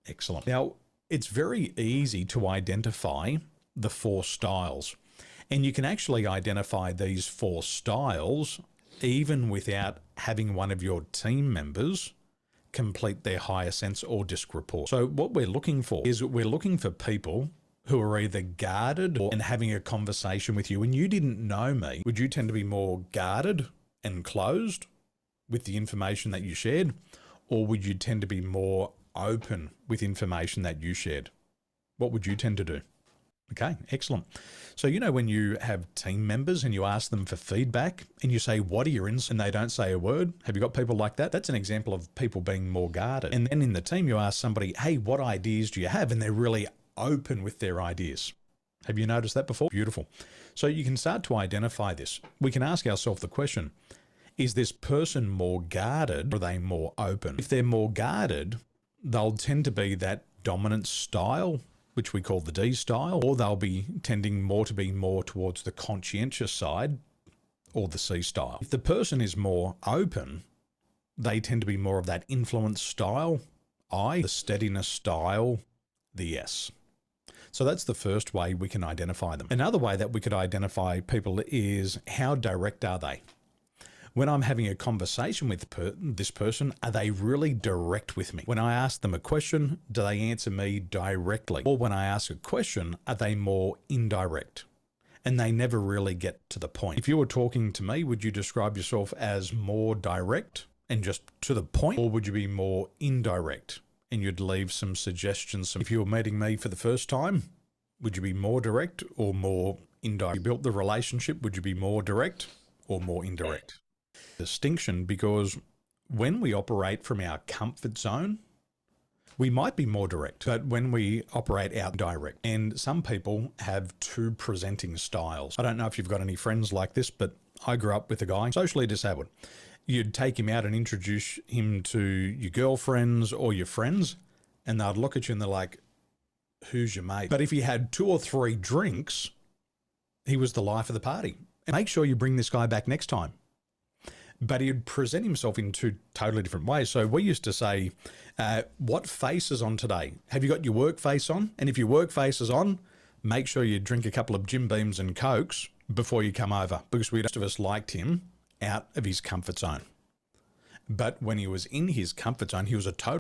Excellent. Now, it's very easy to identify the 4 styles, and you can actually identify these 4 styles even without having one of your team members complete their higher sense or DISC report. So what we're looking for is we're looking for people who are either guarded and having a conversation with you. When you didn't know me, would you tend to be more guarded and closed with the information that you shared, or would you tend to be more open with information that you shared? What would you tend to do? Okay, excellent. So, you know, when you have team members and you ask them for feedback and you say, what are your insights? And they don't say a word. Have you got people like that? That's an example of people being more guarded. And then in the team, you ask somebody, hey, what ideas do you have? And they're really open with their ideas. Have you noticed that before? Beautiful. So you can start to identify this. We can ask ourselves the question, is this person more guarded or are they more open? If they're more guarded, they'll tend to be that dominant style, which we call the D style, or they'll be tending more to be more towards the conscientious side or the C style. If the person is more open, they tend to be more of that influence style, I, the steadiness style, the S. So that's the first way we can identify them. Another way that we could identify people is how direct are they? When I'm having a conversation with this person, are they really direct with me? When I ask them a question, do they answer me directly? Or when I ask a question, are they more indirect? And they never really get to the point. If you were talking to me, would you describe yourself as more direct and just to the point? Or would you be more indirect and you'd leave some suggestions? If you were meeting me for the first time, would you be more direct or more indirect? If you built the relationship, would you be more direct or more indirect? Distinction, because when we operate from our comfort zone, we might be more direct, but when we operate out direct, and some people have 2 presenting styles. I don't know if you've got any friends like this, but I grew up with a guy, socially disabled. You'd take him out and introduce him to your girlfriends or your friends, and they'd look at you and they're like, who's your mate? But if he had 2 or 3 drinks, he was the life of the party. And make sure you bring this guy back next time. But he'd present himself in 2 totally different ways. So we used to say, what face is on today? Have you got your work face on? And if your work face is on, make sure you drink a couple of Jim Beams and Cokes before you come over, because most of us liked him out of his comfort zone. But when he was in his comfort zone, he was a total